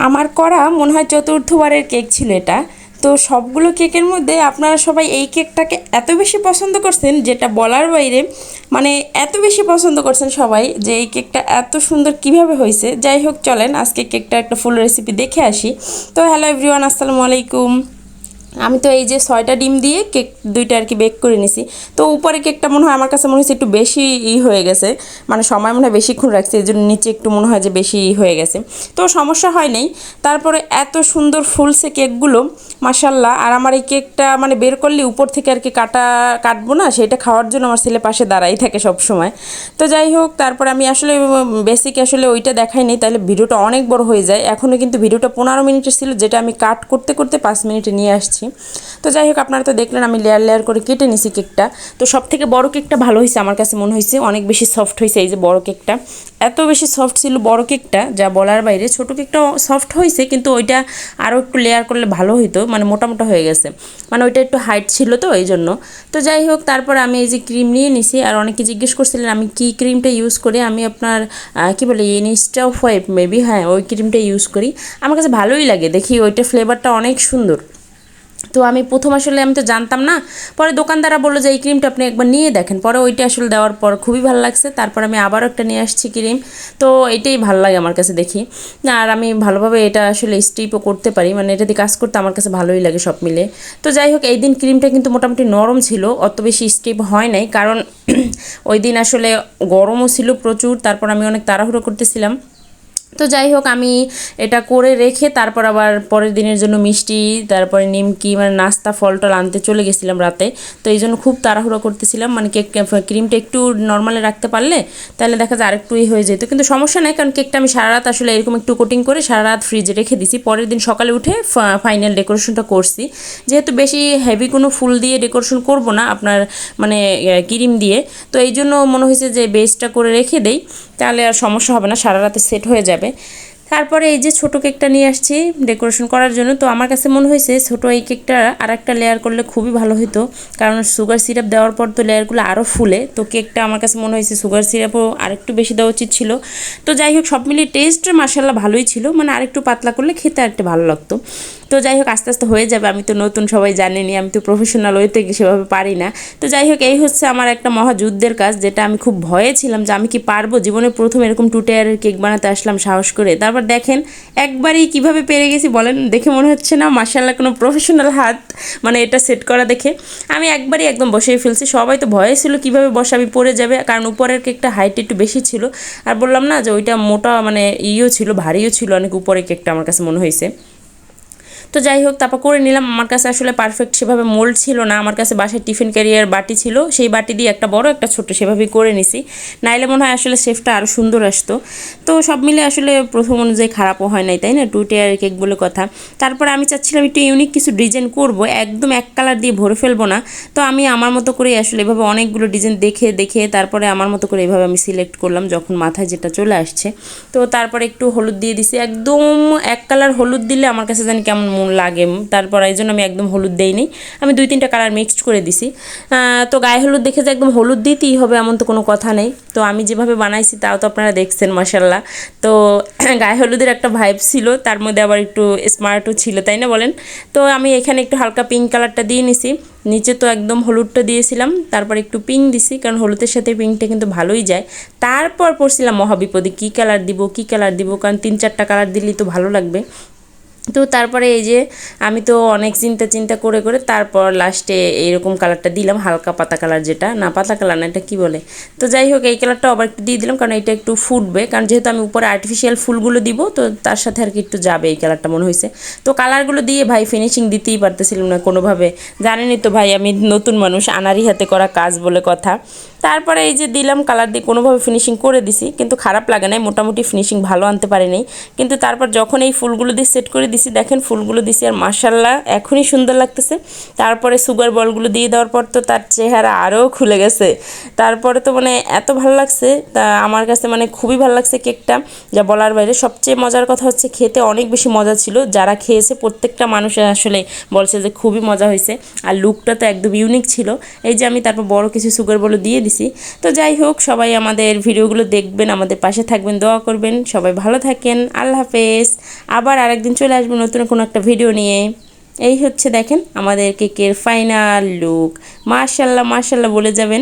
আমার করা মনে হয় চতুর্থবারের কেক ছিল এটা। তো সবগুলো কেকের মধ্যে আপনারা সবাই এই কেকটাকে এত বেশি পছন্দ করছেন যেটা বলার বাইরে। মানে এত বেশি পছন্দ করছেন সবাই যে এই কেকটা এত সুন্দর কিভাবে হয়েছে। যাই হোক, চলেন আজকে কেকটা একটা ফুল রেসিপি দেখে আসি। তো হ্যালো এভরিওয়ান, আসসালামু আলাইকুম। আমি তো এই যে 6টা ডিম দিয়ে কেক দুইটা আর কি বেক করে নিছি। তো উপরে কেকটা মনে হয় আমার কাছে মনে হচ্ছে একটু বেশি হয়ে গেছে, মানে সময় মনে হয় বেশিক্ষণ রাখছি, এই জন্য নিচে একটু মনে হয় যে বেশি হয়ে গেছে। তো সমস্যা হয় নাই। তারপরে এত সুন্দর ফুলছে কেকগুলো, মাশাল্লাহ। আর আমার এই কেকটা মানে বের করলে উপর থেকে আর কি কাটবো না, সেটা খাওয়ার জন্য আমার ছেলে পাশে দাঁড়াই থাকে সব সময়। তো যাই হোক, তারপরে আমি আসলে বেসিক আসলে ওইটা দেখাই নি, তাহলে ভিডিওটা অনেক বড় হয়ে যায়। এখনও কিন্তু ভিডিওটা 15 মিনিটের ছিল, যেটা আমি কাট করতে করতে 5 মিনিটে নিয়ে আসছি। তো যাই হোক, আপনারা তো দেখলেন আমি লেয়ার লেয়ার করে কেটে নিছি কেকটা। তো সব থেকে বড় কেকটা ভালো হয়েছে আমার কাছে মনে হয়েছে, অনেক বেশি সফট হয়েছে। এই যে বড় কেকটা এত বেশি সফট ছিল বড় কেকটা, যা বলার বাইরে। ছোট কেকটাও সফট হয়েছে, কিন্তু ওইটা আরও একটু লেয়ার করলে ভালো হইতো, মানে মোটা মোটা হয়ে গেছে, মানে ওইটা একটু হাইট ছিল তো এই জন্য। তো যাই হোক, তারপর আমি এই যে ক্রিম নিয়ে নিছি। আর অনেকে জিজ্ঞেস করছিলেন আমি কি ক্রিমটা ইউজ করি। আমি আপনার কি বলে ইনস্টা অফ হোয়াইট মেবি, হ্যাঁ ওই ক্রিমটা ইউজ করি। আমার কাছে ভালোই লাগে, দেখি ওইটা ফ্লেভারটা অনেক সুন্দর। তো আমি প্রথম আসলে আমি তো জানতাম না, পরে দোকানদাররা বললো যে এই ক্রিমটা আপনি একবার নিয়ে দেখেন। পরে ওইটা আসলে দেওয়ার পর খুবই ভালো লাগছে। তারপর আমি আবারও একটা নিয়ে আসছি ক্রিম। তো এটাই ভালো লাগে আমার কাছে দেখি। আর আমি ভালোভাবে এটা আসলে স্টিপও করতে পারি, মানে এটা দিয়ে কাজ করতে আমার কাছে ভালোই লাগে সব মিলে। তো যাই হোক, এই দিন ক্রিমটা কিন্তু মোটামুটি নরম ছিল, অত বেশি স্টিপ হয় নাই, কারণ ওই দিন আসলে গরমও ছিল প্রচুর। তারপর আমি অনেক তাড়াহুড়ো করতেছিলাম। তো যাই হোক, আমি এটা করে রেখে তারপর আবার পরের দিনের জন্য মিষ্টি, তারপরে নিমকি, মানে নাস্তা ফল টল আনতে চলে গেছিলাম রাতে। তো এই জন্য খুব তাড়াহুড়ো করতেছিলাম, মানে কেক ক্রিমটা একটু নর্মালে রাখতে পারলে তাহলে দেখা যায় আরেকটুই হয়ে যেত। কিন্তু সমস্যা নেই, কারণ কেকটা আমি সারা রাত আসলে এরকম একটু কোটিং করে সারা রাত ফ্রিজে রেখে দিছি। পরের দিন সকালে উঠে ফাইনাল ডেকোরেশনটা করছি। যেহেতু বেশি হেভি কোনো ফুল দিয়ে ডেকোরেশন করব না আপনার, মানে ক্রিম দিয়ে, তো এই জন্য মনে হয়েছে যে বেসটা করে রেখে দেই, তাহলে আর সমস্যা হবে না, সারা রাতে সেট হয়ে যাবে। তারপরে এই যে ছোটো কেকটা নিয়ে আসছি ডেকোরেশন করার জন্য। তো আমার কাছে মনে হয়েছে ছোটো এই কেকটা আর একটা লেয়ার করলে খুবই ভালো হতো, কারণ সুগার সিরাপ দেওয়ার পর তো লেয়ারগুলো আরও ফুলে। তো কেকটা আমার কাছে মনে হয়েছে সুগার সিরাপও আরেকটু বেশি দেওয়া উচিত ছিল। তো যাই হোক, সব মিলিয়ে টেস্ট মাশাল্লাহ ভালোই ছিল, মানে আরেকটু পাতলা করলে খেতে আরেকটু ভালো লাগতো। তো যাই হোক, আস্তে আস্তে হয়ে যাবে। আমি তো নতুন, সবাই জানেনি, আমি তো প্রফেশনাল হইতে সেভাবে পারি না। তো যাই হোক, এই হচ্ছে আমার একটা মহাযুদ্ধের কাজ, যেটা আমি খুব ভয়ে ছিলাম যে আমি কি পারবো। জীবনে প্রথম এরকম 2 টায়ারের কেক বানাতে আসলাম সাহস করে। তারপর দেখেন একবারই কিভাবে পেরে গেছি বলেন। দেখে মনে হচ্ছে না মাশাআল্লাহ কোনো প্রফেশনাল হাত, মানে এটা সেট করা দেখে আমি একবারই একদম বসিয়ে ফেলছি। সবাই তো ভয়ে ছিল কিভাবে বসাবি, পড়ে যাবে, কারণ উপরের কেকটা হাইট একটু বেশি ছিল। আর বললাম না যে ওইটা মোটা, মানে ছিল, ভারীও ছিল অনেক উপরের কেকটা আমার কাছে মনে হয়েছে। তো যাই হোক, তারপর করে নিলাম। আমার কাছে আসলে পারফেক্ট সেভাবে মোল্ড ছিল না, আমার কাছে বাসায় টিফিন ক্যারিয়ার বাটি ছিল, সেই বাটি দিয়ে একটা বড় একটা ছোট সেভাবেই করে নিছি। নাইলে মনে হয় আসলে শেফটা আরও সুন্দর আসতো। তো সব মিলে আসলে প্রথম অনুযায়ী খারাপও হয় নাই, তাই না, 2 টায়ার কেক বলে কথা। তারপরে আমি চাচ্ছিলাম একটু ইউনিক কিছু ডিজাইন করব, একদম এক কালার দিয়ে ভরে ফেলবো না। তো আমি আমার মতো করে আসলে এভাবে অনেকগুলো ডিজাইন দেখে দেখে তারপরে আমার মতো করে এভাবে আমি সিলেক্ট করলাম, যখন মাথায় যেটা চলে আসছে। তো তারপরে একটু হলুদ দিয়ে দিছি, একদম এক কালার হলুদ দিলে আমার কাছে জানি কেমন মন লাগে। তারপর এই জন্য আমি একদম হলুদ দেইনি, আমি 2-3টা কালার মিক্সড করে দিছি। তো গায়ে হলুদ দেখে যে একদম হলুদ দিতেই হবে এমন তো কোনো কথা নেই। তো আমি যেভাবে বানাইছি তাও তো আপনারা দেখছেন মাশাল্লাহ। তো গায়ে হলুদের একটা ভাইব ছিল, তার মধ্যে আবার একটু স্মার্টও ছিল, তাই না বলেন। তো আমি এখানে একটু হালকা পিঙ্ক কালারটা দিয়ে নিছি, নিচে তো একদম হলুদটা দিয়েছিলাম, তারপর একটু পিঙ্ক দিছি, কারণ হলুদের সাথে পিঙ্কটা কিন্তু ভালোই যায়। তারপর পড়ছিলাম মহাবিপদে, কী কালার দিব কী কালার দিব, কারণ 3-4টা কালার দিলেই তো ভালো লাগবে। তো তারপরে এই যে আমি তো অনেক চিন্তা চিন্তা করে করে তারপর লাস্টে এইরকম কালারটা দিলাম, হালকা পাতা কালার, যেটা না পাতা কালার না, এটা কী বলে। তো যাই হোক, এই কালারটা আবার একটু দিয়ে দিলাম, কারণ এটা একটু ফুটবে, কারণ যেহেতু আমি উপরে আর্টিফিশিয়াল ফুলগুলো দিব, তো তার সাথে আর কি একটু যাবে এই কালারটা মনে হয়েছে। তো কালারগুলো দিয়ে ভাই ফিনিশিং দিতেই পারতেছিলাম না কোনোভাবে। জানেনই তো ভাই, আমি নতুন মানুষ, আনারি হাতে করা কাজ বলে কথা। তারপরে এই যে দিলাম কালার দিয়ে, কোনোভাবে ফিনিশিং করে দিছি, কিন্তু খারাপ লাগে নাই, মোটামুটি ফিনিশিং ভালো আনতে পারিনি। কিন্তু তারপর যখন এই ফুলগুলো দিয়ে সেট করে দিছি, দেখেন ফুলগুলো দিছি আর মাশাআল্লাহ এখনই সুন্দর লাগতেছে। তারপরে সুগার বলগুলো দিয়ে দেওয়ার পর তো তার চেহারা আরও খুলে গেছে। তারপরে তো মানে এত ভালো লাগছে, তা আমার কাছে মানে খুবই ভালো লাগছে কেকটা, যা বলার বাইরে। সবচেয়ে মজার কথা হচ্ছে খেতে অনেক বেশি মজা ছিল, যারা খেয়েছে প্রত্যেকটা মানুষের আসলে বলছে যে খুবই মজা হয়েছে। আর লুকটা তো একদম ইউনিক ছিল। এই যে আমি তারপর বড় কিছু সুগার বল দিয়ে দিছি। তো যাই হোক, সবাই আমাদের ভিডিওগুলো দেখবেন, আমাদের পাশে থাকবেন, দোয়া করবেন। সবাই ভালো থাকেন, আল্লাহ হাফেজ। আবার আরেকদিন চলে আসবো নতুন কোনো একটা ভিডিও নিয়ে। এই হচ্ছে দেখেন আমাদের কেকের ফাইনাল লুক। মাশাল্লাহ মাশাল্লাহ বলে যাবেন।